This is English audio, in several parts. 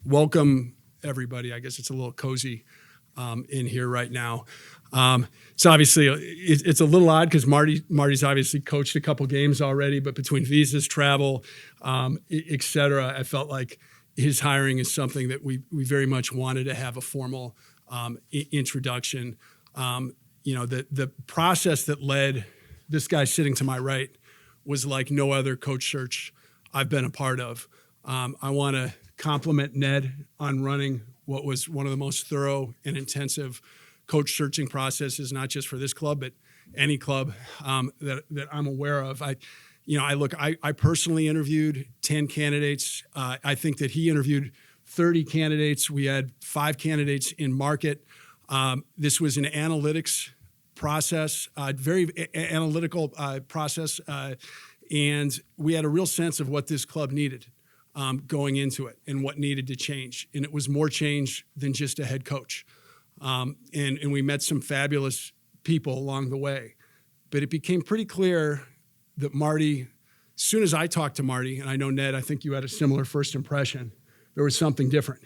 welcome everybody. I guess it's a little cozy in here right now. It's obviously it's a little odd because Marty's obviously coached a couple games already, but between visas, travel, et cetera, I felt like his hiring is something that we very much wanted to have a formal introduction. The process that led this guy sitting to my right was like no other coach search I've been a part of. I want to compliment Ned on running what was one of the most thorough and intensive coach searching processes, not just for this club, but any club that I'm aware of. I personally interviewed 10 candidates. I think that he interviewed 30 candidates. We had 5 candidates in market. This was an analytics process, very analytical process, and we had a real sense of what this club needed going into it and what needed to change. And it was more change than just a head coach. And we met some fabulous people along the way. But it became pretty clear that Marty, as soon as I talked to Marty, and I know, Ned, I think you had a similar first impression, there was something different.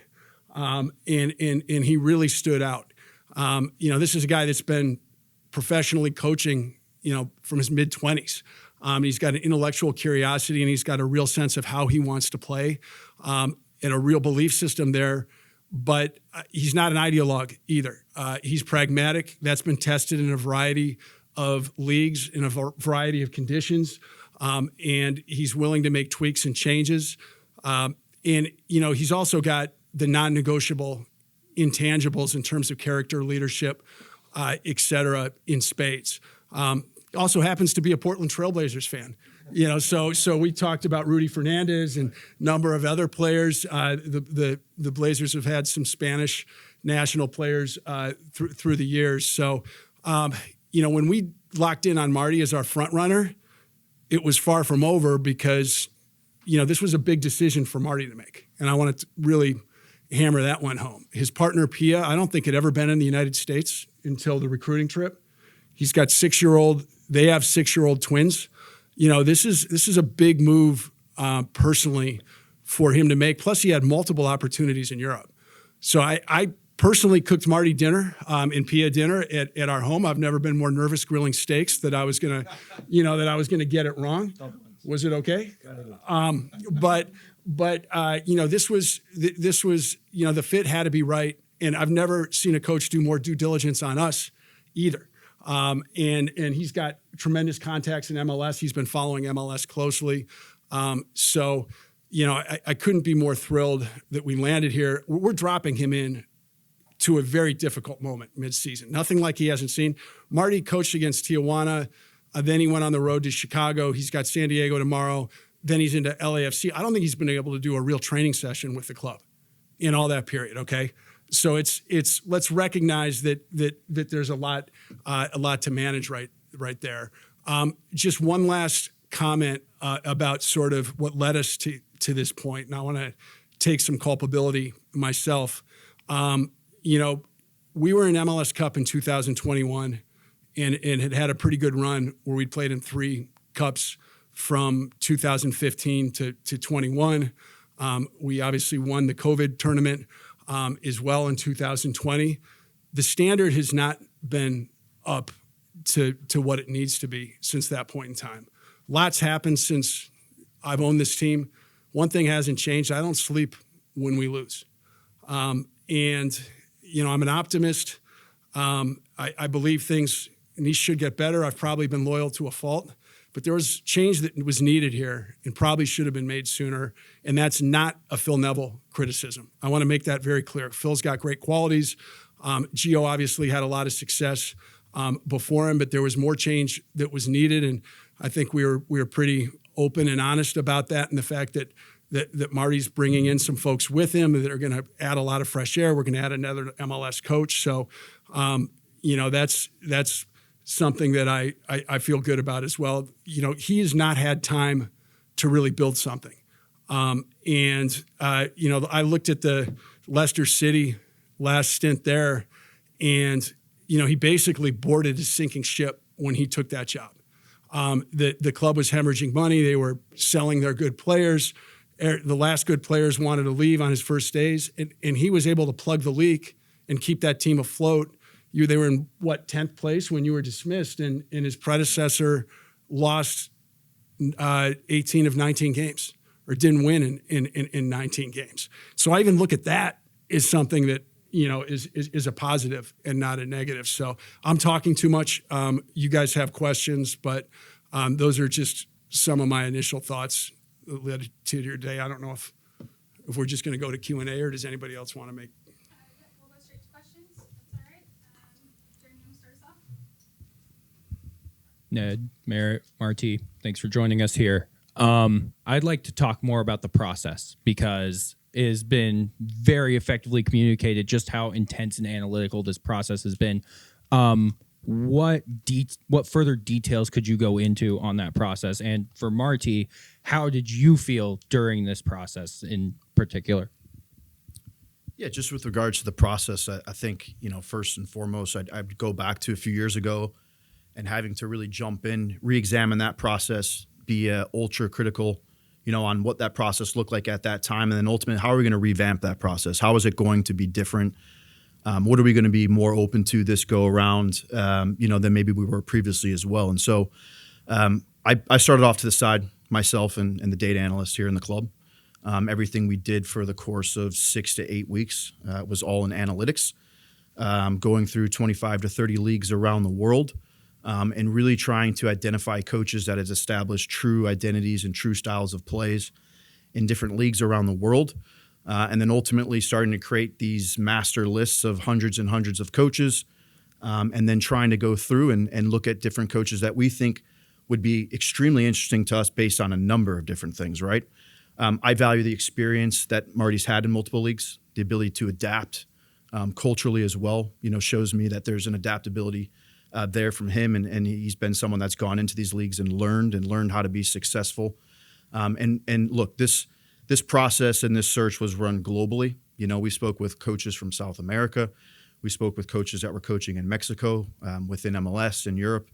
And he really stood out. This is a guy that's been professionally coaching, from his mid-20s. He's got an intellectual curiosity, and he's got a real sense of how he wants to play, and a real belief system there. But he's not an ideologue either. He's pragmatic. That's been tested in a variety of leagues, in a variety of conditions, and he's willing to make tweaks and changes. He's also got the non-negotiable intangibles in terms of character, leadership, et cetera, in spades. Also happens to be a Portland Trailblazers fan. So we talked about Rudy Fernandez and a number of other players. The Blazers have had some Spanish national players through the years. So, when we locked in on Marty as our front runner, it was far from over because, this was a big decision for Marty to make. And I want to really hammer that one home. His partner, Pia, I don't think had ever been in the United States until the recruiting trip. He's got they have 6-year-old twins. This is a big move personally for him to make. Plus, he had multiple opportunities in Europe. So I personally cooked Marty dinner and Pia dinner at our home. I've never been more nervous grilling steaks that I was gonna get it wrong. Was it okay? This was the fit had to be right, and I've never seen a coach do more due diligence on us either. And he's got tremendous contacts in MLS. He's been following MLS closely. I couldn't be more thrilled that we landed here. We're dropping him in to a very difficult moment mid-season. Nothing like he hasn't seen. Marty coached against Tijuana. Then he went on the road to Chicago. He's got San Diego tomorrow. Then he's into LAFC. I don't think he's been able to do a real training session with the club in all that period, okay? So it's let's recognize that there's a lot to manage right there. Just one last comment about sort of what led us to this point, and I want to take some culpability myself. We were in MLS Cup in 2021 and had a pretty good run where we'd played in 3 cups from 2015 to 21. We obviously won the COVID tournament as well in 2020. The standard has not been up to what it needs to be since that point in time. Lots happened since I've owned this team. One thing hasn't changed. I don't sleep when we lose. I'm an optimist. I believe things should get better. I've probably been loyal to a fault. But there was change that was needed here and probably should have been made sooner, and that's not a Phil Neville criticism. I want to make that very clear. Phil's got great qualities. Gio obviously had a lot of success before him, but there was more change that was needed, and I think we were pretty open and honest about that, and the fact that Marty's bringing in some folks with him that are going to add a lot of fresh air. We're going to add another MLS coach, so that's something that I feel good about as well. He has not had time to really build something. I looked at the Leicester City last stint there, and, he basically boarded a sinking ship when he took that job. The club was hemorrhaging money. They were selling their good players. the last good players wanted to leave on his first days, and he was able to plug the leak and keep that team afloat. They were in, 10th place when you were dismissed, and his predecessor lost 18 of 19 games, or didn't win in 19 games. So I even look at that as something that, is a positive and not a negative. So I'm talking too much. You guys have questions, but those are just some of my initial thoughts that led to your day. I don't know if we're just going to go to Q&A, or does anybody else want to make? We'll go straight to questions. That's all right. Jeremy, you want to start us off? Ned, Merritt, Martí, thanks for joining us here. I'd like to talk more about the process, because it has been very effectively communicated just how intense and analytical this process has been. What further details could you go into on that process? And for Martí, how did you feel during this process in particular? Yeah, just with regards to the process, I think, first and foremost, I'd go back to a few years ago and having to really jump in, re-examine that process, be ultra critical, on what that process looked like at that time. And then ultimately, how are we going to revamp that process? How is it going to be different? What are we going to be more open to this go around, than maybe we were previously as well? And so I started off to the side, myself and the data analyst here in the club. Everything we did for the course of 6 to 8 weeks was all in analytics, going through 25 to 30 leagues around the world, and really trying to identify coaches that has established true identities and true styles of plays in different leagues around the world. And then ultimately starting to create these master lists of hundreds and hundreds of coaches, and then trying to go through and look at different coaches that we think would be extremely interesting to us based on a number of different things, right? I value the experience that Marty's had in multiple leagues, the ability to adapt culturally as well, shows me that there's an adaptability there from him, and he's been someone that's gone into these leagues and learned how to be successful. And look, this process and this search was run globally. We spoke with coaches from South America. We spoke with coaches that were coaching in Mexico, within MLS in Europe,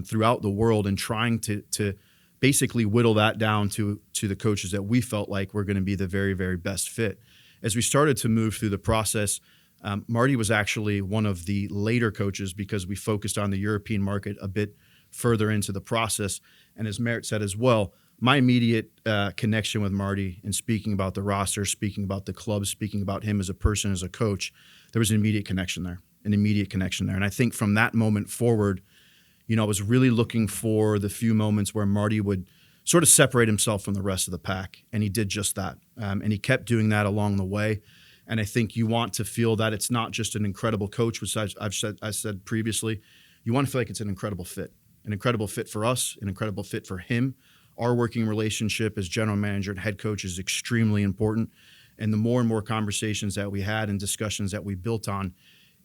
throughout the world, and trying to basically whittle that down to the coaches that we felt like were going to be the very, very best fit. As we started to move through the process, Martí was actually one of the later coaches, because we focused on the European market a bit further into the process. And as Merritt said as well, my immediate connection with Martí, and speaking about the roster, speaking about the club, speaking about him as a person, as a coach, there was an immediate connection there. And I think from that moment forward, I was really looking for the few moments where Martí would sort of separate himself from the rest of the pack. And he did just that. And he kept doing that along the way. And I think you want to feel that it's not just an incredible coach, which I said previously. You want to feel like it's an incredible fit for us, an incredible fit for him. Our working relationship as general manager and head coach is extremely important. And the more and more conversations that we had and discussions that we built on,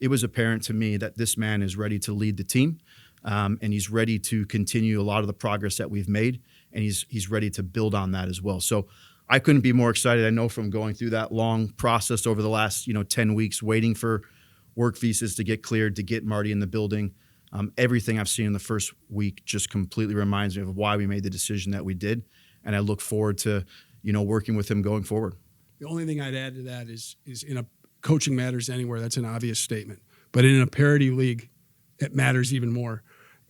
it was apparent to me that this man is ready to lead the team. And he's ready to continue a lot of the progress that we've made, and he's ready to build on that as well. So I couldn't be more excited. I know from going through that long process over the last 10 weeks, waiting for work visas to get cleared, to get Martí in the building, everything I've seen in the first week just completely reminds me of why we made the decision that we did, and I look forward to working with him going forward. The only thing I'd add to that is in a coaching matters anywhere. That's an obvious statement, but in a parity league, it matters even more.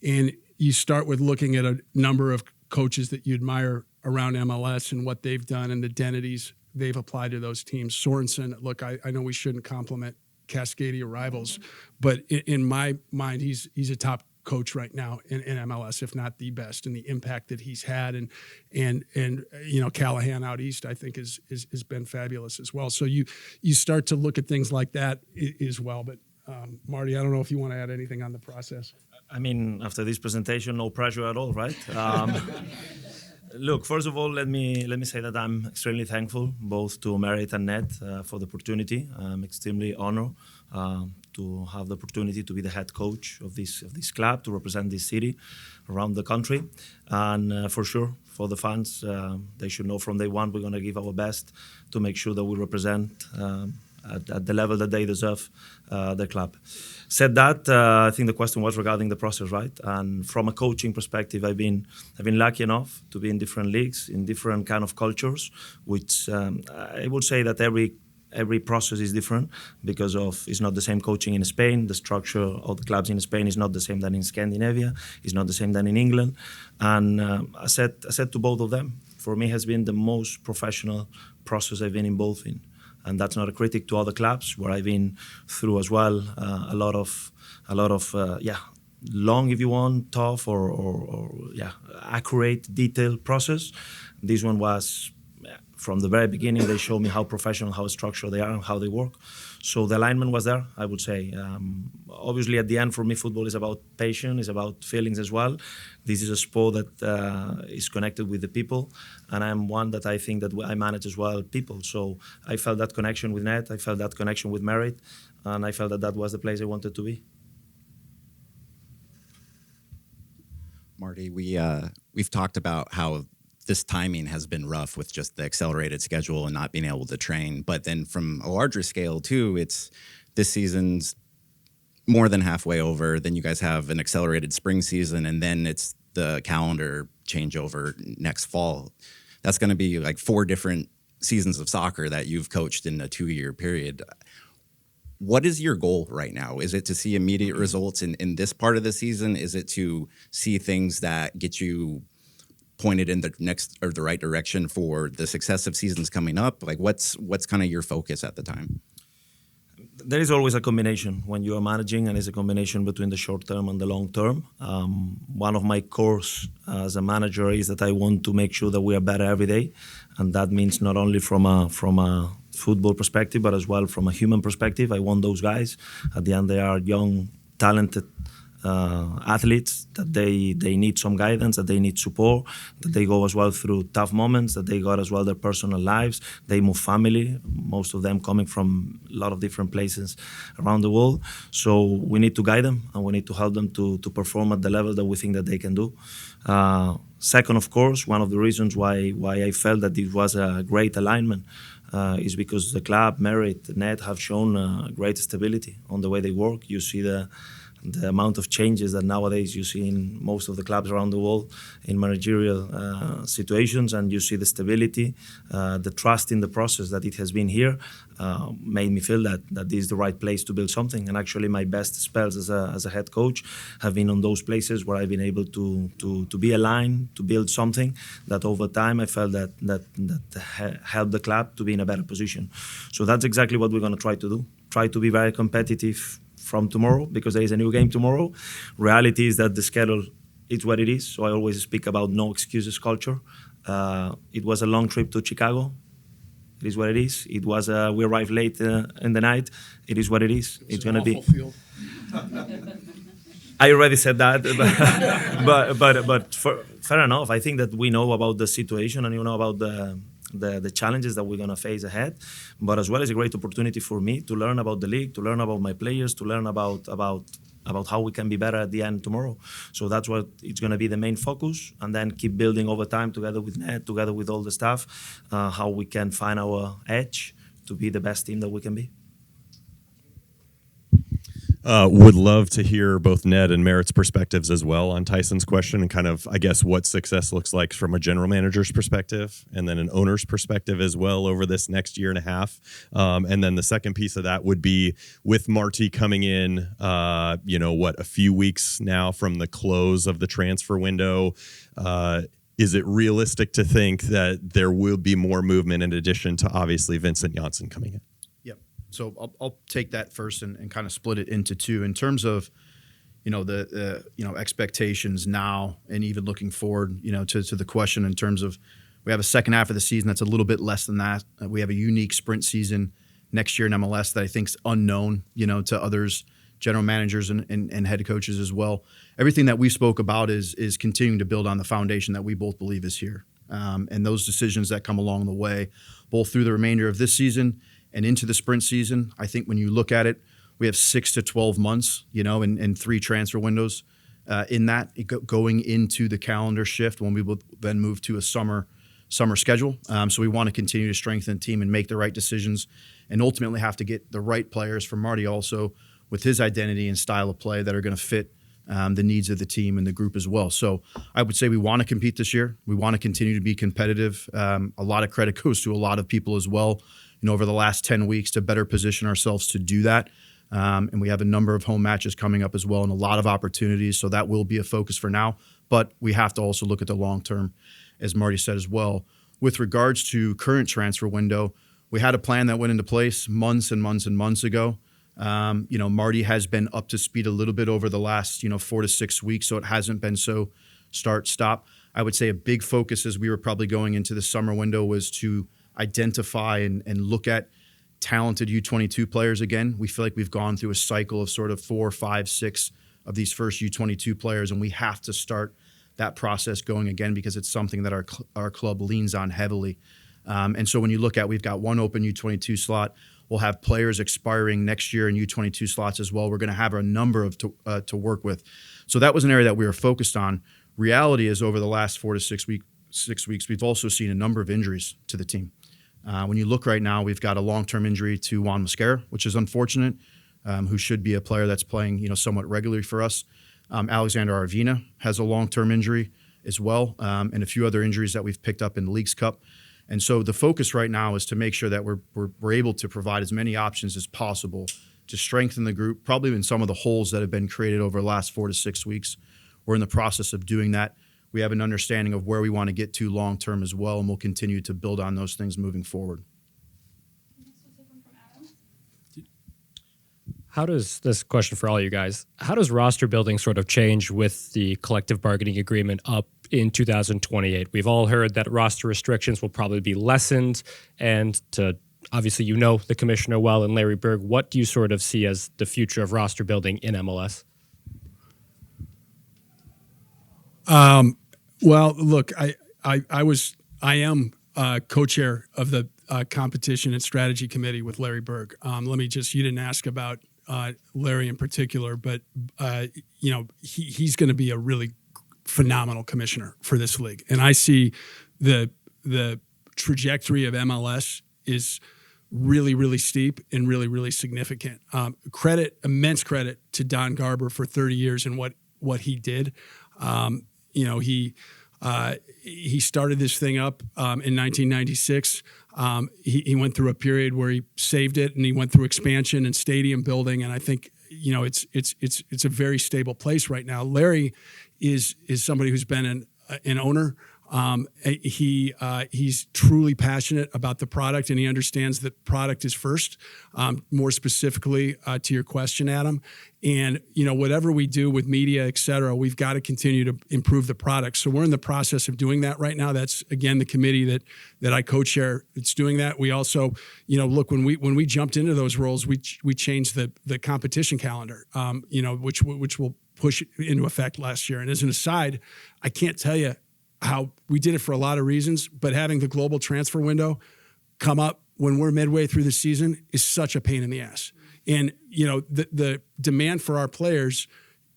And you start with looking at a number of coaches that you admire around MLS and what they've done and the identities they've applied to those teams. Sorensen, look, I know we shouldn't compliment Cascadia rivals, but in my mind, he's a top coach right now in MLS, if not the best, and the impact that he's had. And Callahan out east, I think, has been fabulous as well. So you start to look at things like that as well. But Martí, I don't know if you want to add anything on the process. I mean, after this presentation, no pressure at all, right? Look, first of all, let me say that I'm extremely thankful both to Merritt and Ned for the opportunity. I'm extremely honored to have the opportunity to be the head coach of this club, to represent this city around the country. And for sure, for the fans, they should know from day one we're going to give our best to make sure that we represent at the level that they deserve their club. Said that, I think the question was regarding the process, right? And from a coaching perspective, I've been lucky enough to be in different leagues, in different kind of cultures, which I would say that every process is different because it's not the same coaching in Spain. The structure of the clubs in Spain is not the same than in Scandinavia. It's not the same than in England. And I said to both of them, for me has been the most professional process I've been involved in. And that's not a critic to other clubs where I've been through as well a lot of long, if you want, tough or accurate, detailed process. This one was from the very beginning. They showed me how professional, how structured they are, and how they work. So the alignment was there, I would say. Obviously, at the end, for me, football is about passion, is about feelings as well. This is a sport that is connected with the people, and I'm one that I think that I manage as well people. So I felt that connection with Ned, I felt that connection with Merritt, and I felt that that was the place I wanted to be. Marty, we've talked about how this timing has been rough with just the accelerated schedule and not being able to train. But then from a larger scale too, it's this season's more than halfway over. Then you guys have an accelerated spring season, and then it's the calendar changeover next fall. That's going to be like 4 different seasons of soccer that you've coached in a 2-year period. What is your goal right now? Is it to see immediate results in this part of the season? Is it to see things that get you pointed in the next or the right direction for the successive seasons coming up? Like what's kind of your focus at the time? There is always a combination when you are managing, and it's a combination between the short term and the long term. One of my cores as a manager is that I want to make sure that we are better every day, and that means not only from a football perspective, but as well from a human perspective. I want those guys. At the end, they are young, talented athletes that they need some guidance, that they need support, that they go as well through tough moments, that they got as well their personal lives. They move family, most of them coming from a lot of different places around the world. So we need to guide them, and we need to help them to perform at the level that we think that they can do. Second, of course, one of the reasons why I felt that this was a great alignment is because the club, Merritt, Ned have shown great stability on the way they work. You see the amount of changes that nowadays you see in most of the clubs around the world in managerial situations, and you see the stability, the trust in the process that it has been here, made me feel that this is the right place to build something. And actually my best spells as a head coach have been on those places where I've been able to be aligned, to build something that over time I felt that helped the club to be in a better position. So that's exactly what we're going to try to do. Try to be very competitive from tomorrow, because there is a new game tomorrow. Reality is that the schedule is what it is. So I always speak about no excuses culture. It was a long trip to Chicago. It is what it is. It was we arrived late in the night. It is what it is. It's going to be. Field. I already said that, but fair enough. I think that we know about the situation, and you know about the challenges that we're going to face ahead, but as well as a great opportunity for me to learn about the league, to learn about my players, to learn about how we can be better at the end tomorrow. So that's what it's going to be the main focus, and then keep building over time together with Ned, together with all the staff, how we can find our edge to be the best team that we can be. Would love to hear both Ned and Merritt's perspectives as well on Tyson's question, and kind of, I guess, what success looks like from a general manager's perspective, and then an owner's perspective as well over this next year and a half. And then the second piece of that would be with Martí coming in, a few weeks now from the close of the transfer window. Is it realistic to think that there will be more movement in addition to obviously Vincent Janssen coming in? So I'll take that first and kind of split it into two. In terms of, the expectations now, and even looking forward, to the question in terms of, we have a second half of the season that's a little bit less than that. We have a unique sprint season next year in MLS that I think is unknown, to others, general managers and head coaches as well. Everything that we spoke about is continuing to build on the foundation that we both believe is here. And those decisions that come along the way, both through the remainder of this season and into the sprint season. I think when you look at it, we have 6 to 12 months, and 3 transfer windows in that, going into the calendar shift when we will then move to a summer summer schedule. So we want to continue to strengthen the team and make the right decisions, and ultimately have to get the right players for Marty also with his identity and style of play that are going to fit the needs of the team and the group as well. So I would say we want to compete this year. We want to continue to be competitive. A lot of credit goes to a lot of people as well, over the last 10 weeks to better position ourselves to do that. And we have a number of home matches coming up as well and a lot of opportunities. So that will be a focus for now. But we have to also look at the long term, as Marty said as well. With regards to current transfer window, we had a plan that went into place months and months and months ago. Marty has been up to speed a little bit over the last, 4 to 6 weeks. So it hasn't been so start, stop. I would say a big focus as we were probably going into the summer window was to identify and look at talented U22 players again. We feel like we've gone through a cycle of sort of 4, 5, 6 of these first U22 players, and we have to start that process going again because it's something that our club leans on heavily. And so when you look at, we've got one open U22 slot. We'll have players expiring next year in U22 slots as well. We're going to have a number of to work with. So that was an area that we were focused on. Reality is over the last 4 to 6 weeks, we've also seen a number of injuries to the team. When you look right now, we've got a long-term injury to Juan Mosquera, which is unfortunate, who should be a player that's playing, somewhat regularly for us. Alexander Arvina has a long-term injury as well, and a few other injuries that we've picked up in the Leagues Cup. And so the focus right now is to make sure that we're able to provide as many options as possible to strengthen the group, probably in some of the holes that have been created over the last 4 to 6 weeks. We're in the process of doing that. We have an understanding of where we want to get to long term as well, and we'll continue to build on those things moving forward. Next we'll take one from Adam. How does this question for all you guys? How does roster building sort of change with the collective bargaining agreement up in 2028? We've all heard that roster restrictions will probably be lessened, and obviously the commissioner well and Larry Berg. What do you sort of see as the future of roster building in MLS? Well, look, I am co-chair of the competition and strategy committee with Larry Berg. You didn't ask about Larry in particular, but he's going to be a really phenomenal commissioner for this league. And I see the trajectory of MLS is really, really steep and really, really significant. Immense credit to Don Garber for 30 years and what he did. He started this thing up in 1996. He went through a period where he saved it, and he went through expansion and stadium building. And I think it's a very stable place right now. Larry is somebody who's been an owner. He's truly passionate about the product, and he understands that product is first. More specifically to your question, Adam, and whatever we do with media, et cetera, we've got to continue to improve the product. So we're in the process of doing that right now. That's again the committee that I co-chair. It's doing that. We also, look, when we jumped into those roles, we changed the competition calendar, which will push into effect last year. And as an aside, I can't tell you how we did it for a lot of reasons, but having the global transfer window come up when we're midway through the season is such a pain in the ass. And, the demand for our players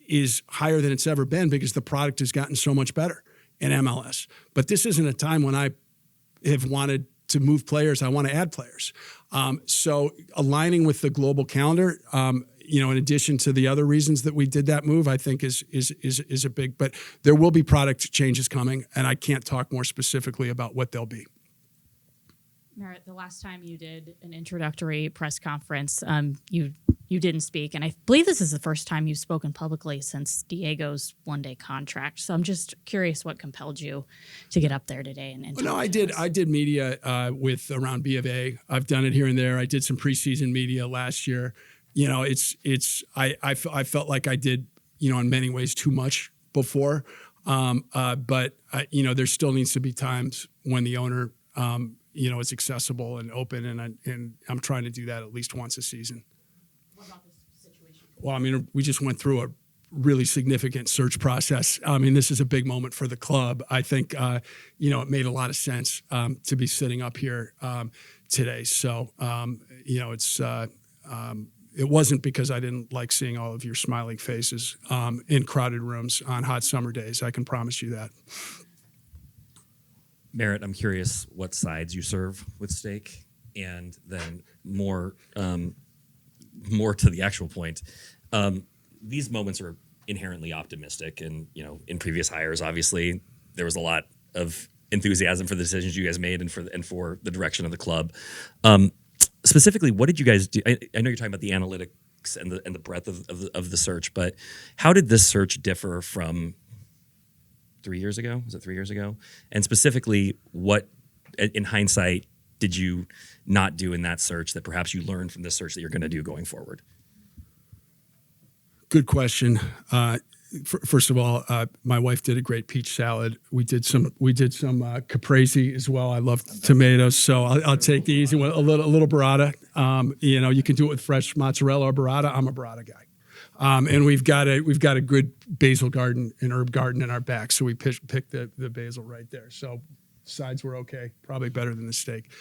is higher than it's ever been because the product has gotten so much better in MLS. But this isn't a time when I have wanted to move players. I want to add players. So aligning with the global calendar, in addition to the other reasons that we did that move, I think is a big, but there will be product changes coming, and I can't talk more specifically about what they'll be. Merritt, the last time you did an introductory press conference, you didn't speak, and I believe this is the first time you've spoken publicly since Diego's one-day contract. So I'm just curious what compelled you to get up there today and talk. No, I did media with around B of A. I've done it here and there. I did some preseason media last year. I felt like I did, in many ways too much before. But there still needs to be times when the owner, is accessible and open. And I'm trying to do that at least once a season. What about this situation? Well, we just went through a really significant search process. This is a big moment for the club. I think, it made a lot of sense to be sitting up here today. So, it wasn't because I didn't like seeing all of your smiling faces in crowded rooms on hot summer days. I can promise you that. Merritt, I'm curious what sides you serve with steak, and then more to the actual point. These moments are inherently optimistic, and in previous hires, obviously there was a lot of enthusiasm for the decisions you guys made and for the direction of the club. Specifically, what did you guys do? I know you're talking about the analytics and the breadth of the search, but how did this search differ from 3 years ago? Was it 3 years ago? And specifically, what, in hindsight, did you not do in that search that perhaps you learned from this search that you're going to do going forward? Good question. First of all, my wife did a great peach salad. We did some caprese as well. I love tomatoes, so I'll take the easy one. A little burrata. You can do it with fresh mozzarella or burrata. I'm a burrata guy. And we've got a good basil garden and herb garden in our back, so we picked the basil right there. So sides were okay, probably better than the steak.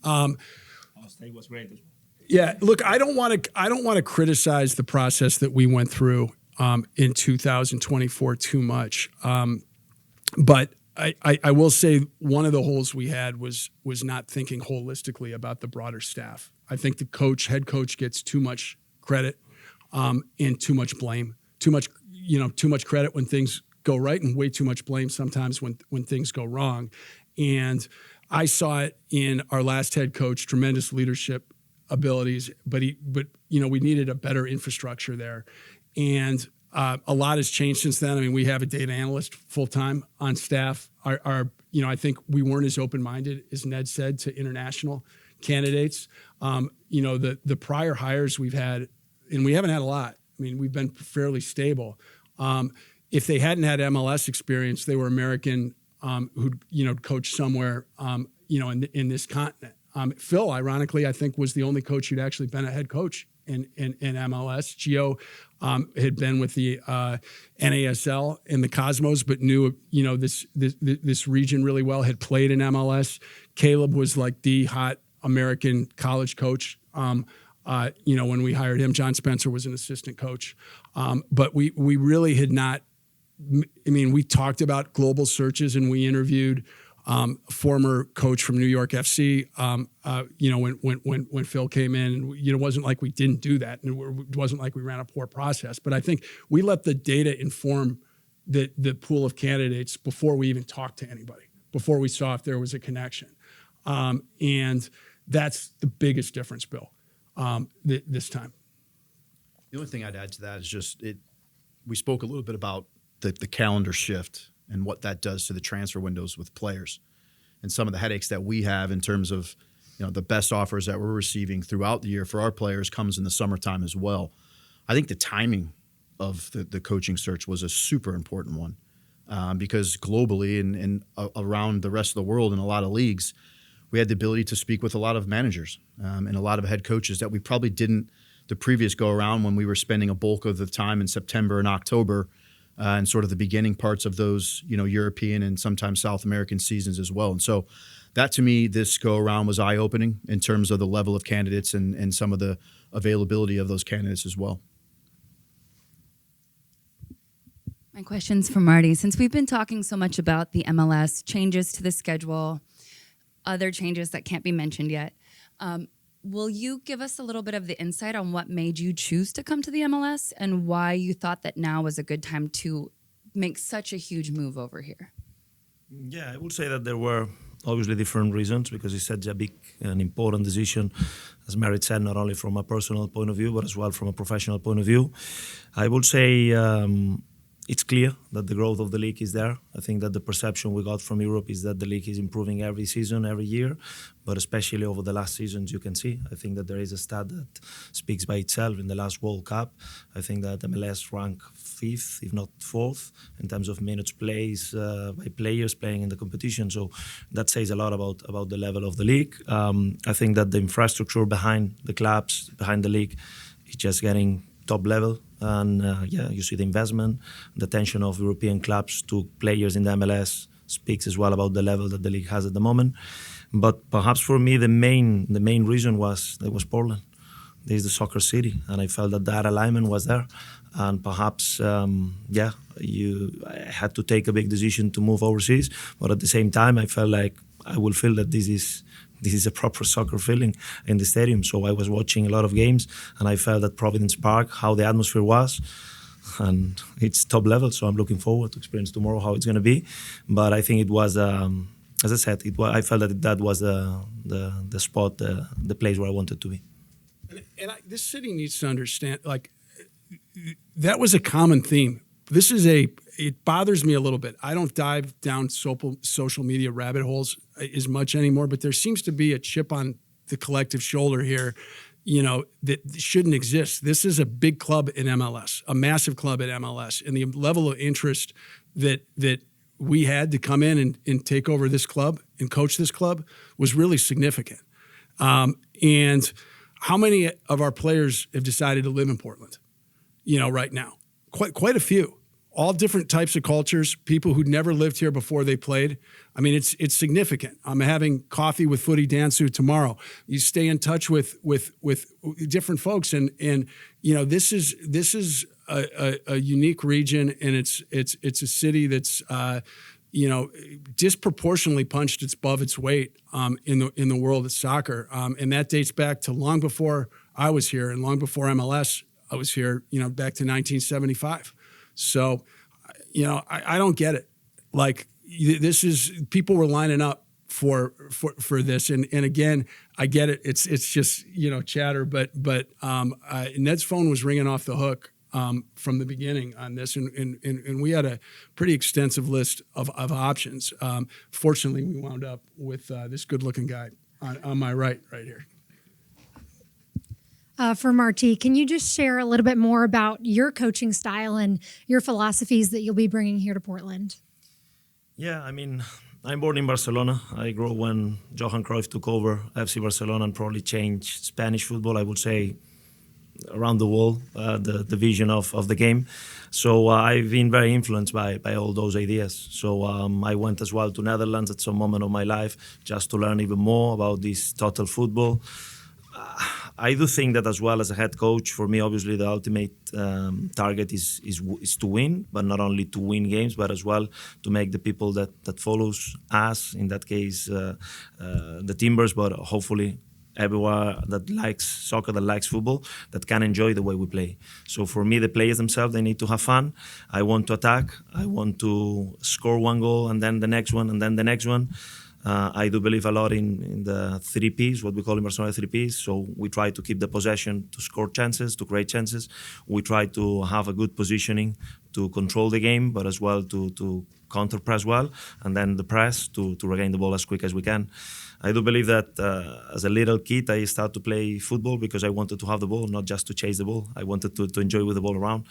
Steak was great as well. Yeah, look, I don't want to criticize the process that we went through in 2024 too much, but I will say one of the holes we had was not thinking holistically about the broader staff. I think the head coach gets too much credit. And too much blame, too much credit when things go right, and way too much blame sometimes when things go wrong. And I saw it in our last head coach, tremendous leadership abilities, but we needed a better infrastructure there. And a lot has changed since then. I mean, we have a data analyst full-time on staff. I think we weren't as open-minded, as Ned said, to international candidates. The prior hires we've had, and we haven't had a lot. I mean, we've been fairly stable. If they hadn't had MLS experience, they were American who'd coached somewhere, in this continent. Phil, ironically, I think was the only coach who'd actually been a head coach in MLS. Gio had been with the NASL and the Cosmos, but knew this region really well. Had played in MLS. Caleb was like the hot American college coach. When we hired him, John Spencer was an assistant coach. But we really had not, we talked about global searches, and we interviewed a former coach from New York FC, when Phil came in. And, it wasn't like we didn't do that, and it wasn't like we ran a poor process. But I think we let the data inform the pool of candidates before we even talked to anybody, before we saw if there was a connection. And that's the biggest difference, Bill. This time. The only thing I'd add to that is just we spoke a little bit about the calendar shift and what that does to the transfer windows with players, and some of the headaches that we have in terms of the best offers that we're receiving throughout the year for our players comes in the summertime as well. I think the timing of the coaching search was a super important one because globally and around the rest of the world in a lot of leagues, we had the ability to speak with a lot of managers and a lot of head coaches that we probably didn't the previous go around when we were spending a bulk of the time in September and October and sort of the beginning parts of those, European and sometimes South American seasons as well. And so that to me, this go around was eye-opening in terms of the level of candidates and some of the availability of those candidates as well. My question's for Marty. Since we've been talking so much about the MLS, changes to the schedule, other changes that can't be mentioned yet, will you give us a little bit of the insight on what made you choose to come to the MLS and why you thought that now was a good time to make such a huge move over here? Yeah, I would say that there were obviously different reasons because it's such a big and important decision, as Merritt said, not only from a personal point of view, but as well from a professional point of view. I would say it's clear that the growth of the league is there. I think that the perception we got from Europe is that the league is improving every season, every year, but especially over the last seasons, you can see. I think that there is a stat that speaks by itself. In the last World Cup, I think that MLS ranked 5th, if not 4th, in terms of minutes plays by players playing in the competition. So that says a lot about the level of the league. I think that the infrastructure behind the clubs, behind the league, is just getting top level. And you see the investment, the attention of European clubs to players in the MLS speaks as well about the level that the league has at the moment. But perhaps for me, the main reason was Portland. This is the soccer city, and I felt that alignment was there. And perhaps, I had to take a big decision to move overseas. But at the same time, I felt like I will feel that this is a proper soccer feeling in the stadium. So I was watching a lot of games, and I felt at Providence Park how the atmosphere was, and it's top level. So I'm looking forward to experience tomorrow how it's going to be. But I think it was, as I said, I felt that was the spot, the place where I wanted to be. This city needs to understand, like, that was a common theme. It bothers me a little bit. I don't dive down social media rabbit holes as much anymore, but there seems to be a chip on the collective shoulder here, that shouldn't exist. This is a big club in MLS, a massive club at MLS, and the level of interest that we had to come in and take over this club and coach this club was really significant. And how many of our players have decided to live in Portland, right now? Quite a few. All different types of cultures, people who'd never lived here before they played. I mean, it's significant. I'm having coffee with Footy Dansu tomorrow. You stay in touch with different folks, and this is a unique region, and it's a city that's disproportionately punched above its weight in the world of soccer, and that dates back to long before I was here and long before MLS. I was here, back to 1975. So, I don't get it. Like, this is, people were lining up for this, and again, I get it. It's just chatter, but Ned's phone was ringing off the hook from the beginning on this, and we had a pretty extensive list of options. Fortunately, we wound up with this good-looking guy on my right here. For Martí, can you just share a little bit more about your coaching style and your philosophies that you'll be bringing here to Portland? Yeah, I mean, I'm born in Barcelona. I grew up when Johan Cruyff took over FC Barcelona and probably changed Spanish football, I would say, around the world, the vision of the game. So I've been very influenced by all those ideas. So I went as well to Netherlands at some moment of my life just to learn even more about this total football. I do think that as well as a head coach, for me, obviously the ultimate target is to win, but not only to win games, but as well to make the people that follows us, in that case, the Timbers, but hopefully everywhere that likes soccer, that likes football, that can enjoy the way we play. So for me, the players themselves, they need to have fun. I want to attack. I want to score one goal and then the next one and then the next one. I do believe a lot in the 3 Ps, what we call in Barcelona 3 Ps. So we try to keep the possession to score chances, to create chances. We try to have a good positioning to control the game, but as well to counter press well, and then the press to regain the ball as quick as we can. I do believe that as a little kid, I started to play football because I wanted to have the ball, not just to chase the ball. I wanted to enjoy with the ball around.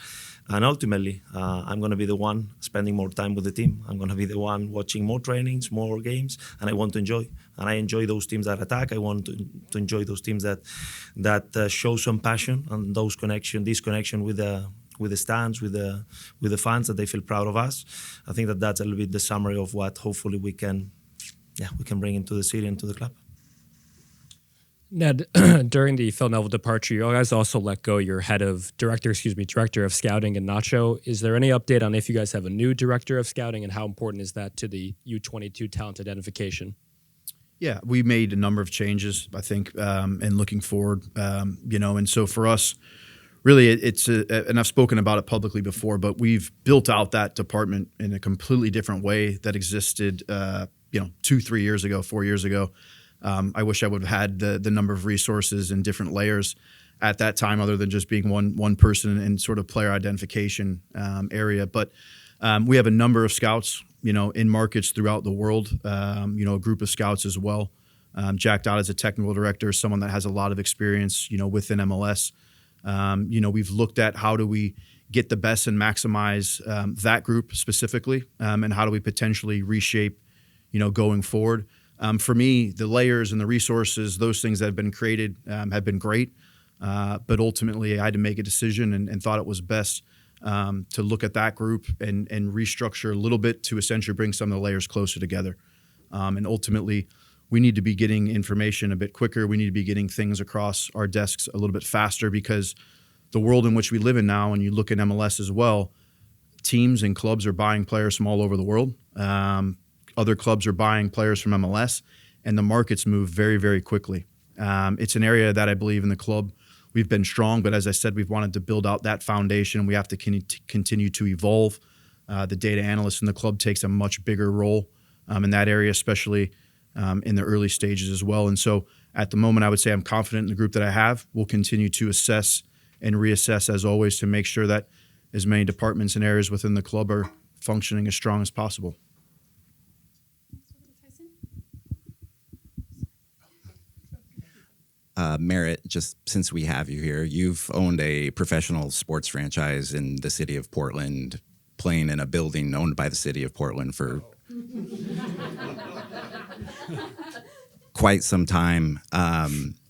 And ultimately, I'm going to be the one spending more time with the team. I'm going to be the one watching more trainings, more games, and I want to enjoy. And I enjoy those teams that attack. I want to enjoy those teams that show some passion and this connection with the stands, with the fans, that they feel proud of us. I think that's a little bit the summary of what hopefully we can bring into the city and to the club. Ned, during the Phil Neville departure, you guys also let go your director of scouting and Nacho. Is there any update on if you guys have a new director of scouting, and how important is that to the U22 talent identification? Yeah, we made a number of changes, I think, and looking forward, and so for us, really, and I've spoken about it publicly before, but we've built out that department in a completely different way that existed, 2-3 years ago, 4 years ago. I wish I would have had the number of resources and different layers at that time, other than just being one person in sort of player identification area. But we have a number of scouts, in markets throughout the world. A group of scouts as well. Jack Dodd is a technical director, someone that has a lot of experience, within MLS. We've looked at how do we get the best and maximize that group specifically, and how do we potentially reshape, going forward. For me, the layers and the resources, those things that have been created have been great, but ultimately I had to make a decision and thought it was best to look at that group and restructure a little bit to essentially bring some of the layers closer together. And ultimately, we need to be getting information a bit quicker. We need to be getting things across our desks a little bit faster, because the world in which we live in now, and you look at MLS as well, teams and clubs are buying players from all over the world. other clubs are buying players from MLS, and the markets move very, very quickly. It's an area that I believe in the club we've been strong, but as I said, we've wanted to build out that foundation. We have to continue to evolve. The data analyst in the club takes a much bigger role in that area, especially in the early stages as well. And so at the moment, I would say I'm confident in the group that I have. We'll continue to assess and reassess as always to make sure that as many departments and areas within the club are functioning as strong as possible. Merritt, just since we have you here, you've owned a professional sports franchise in the city of Portland, playing in a building owned by the city of Portland for quite some time.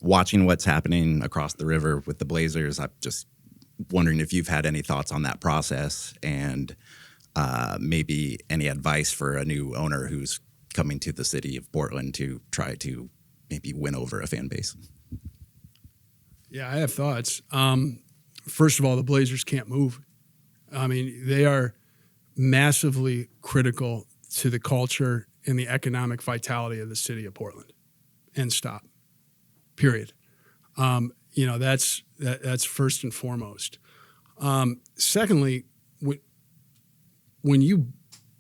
Watching what's happening across the river with the Blazers, I'm just wondering if you've had any thoughts on that process and maybe any advice for a new owner who's coming to the city of Portland to try to maybe win over a fan base. Yeah, I have thoughts. First of all, the Blazers can't move. I mean, they are massively critical to the culture and the economic vitality of the city of Portland. And stop. Period. That's first and foremost. Secondly, when you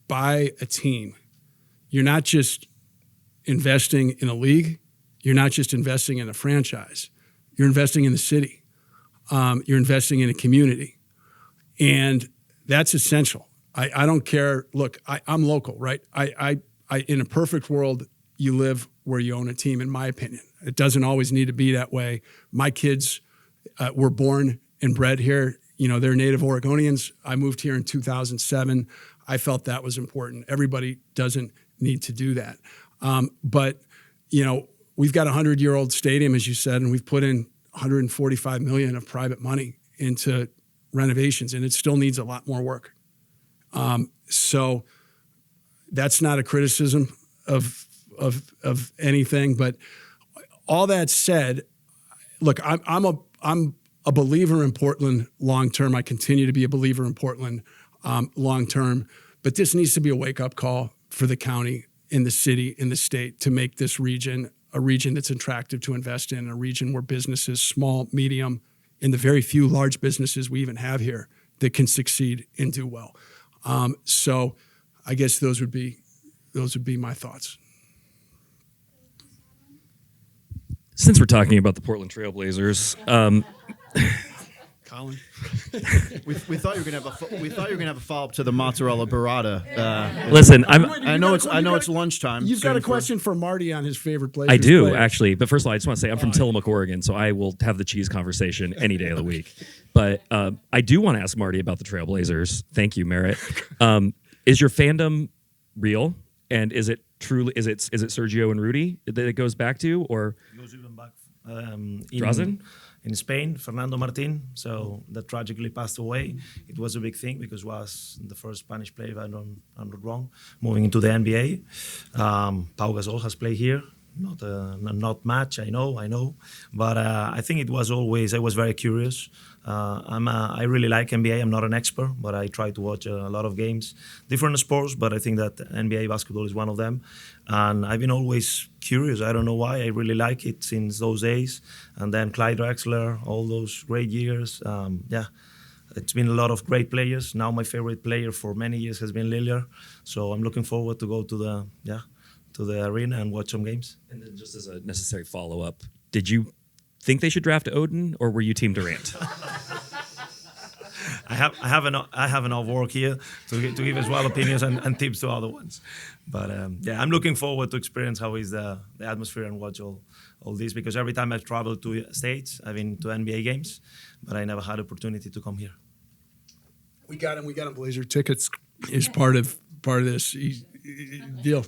buy a team, you're not just investing in a league. You're not just investing in a franchise. You're investing in the city. You're investing in a community. And that's essential. I don't care. Look, I'm local, right? I in a perfect world, you live where you own a team, in my opinion. It doesn't always need to be that way. My kids were born and bred here. They're native Oregonians. I moved here in 2007. I felt that was important. Everybody doesn't need to do that. But we've got a 100-year-old stadium, as you said, and we've put in $145 million of private money into renovations, and it still needs a lot more work. So that's not a criticism of anything, but all that said, look, I'm a believer in Portland long term. I continue to be a believer in Portland long term, but this needs to be a wake up call for the county, in the city, in the state, to make this region a region that's attractive to invest in, a region where businesses, small, medium, and the very few large businesses we even have here that can succeed and do well. So I guess those would be my thoughts. Since we're talking about the Portland Trailblazers, Colin, we thought you were gonna have a follow up to the mozzarella burrata. listen, I know it's lunchtime. You've got a question for Marty on his favorite Blazers. I do, player. actually. But first of all, I just want to say I'm from Tillamook, Oregon, so I will have the cheese conversation any day of the week. But I do want to ask Marty about the Trailblazers. Thank you, Merritt. Is your fandom real? And is it truly? Is it Sergio and Rudy that it goes back to, or It goes even back Drazen? in Spain, Fernando Martin. So that tragically passed away. It was a big thing because was the first Spanish player, if I'm not wrong, moving into the NBA. Pau Gasol has played here. Not much, I know, but I think it was always. I was very curious. I really like NBA. I'm not an expert, but I try to watch a lot of games, different sports. But I think that NBA basketball is one of them, and I've been always curious. I don't know why. I really like it since those days, and then Clyde Drexler, all those great years. It's been a lot of great players. Now my favorite player for many years has been Lillard, so I'm looking forward to go to the arena and watch some games. And then just as a necessary follow-up, did you think they should draft Odin, or were you Team Durant? I have enough work here to give as well opinions and tips to other ones. But I'm looking forward to experience how is the atmosphere and watch all this, because every time I've traveled to States, I've been to NBA games, but I never had opportunity to come here. We got him Blazer tickets is part of this deal.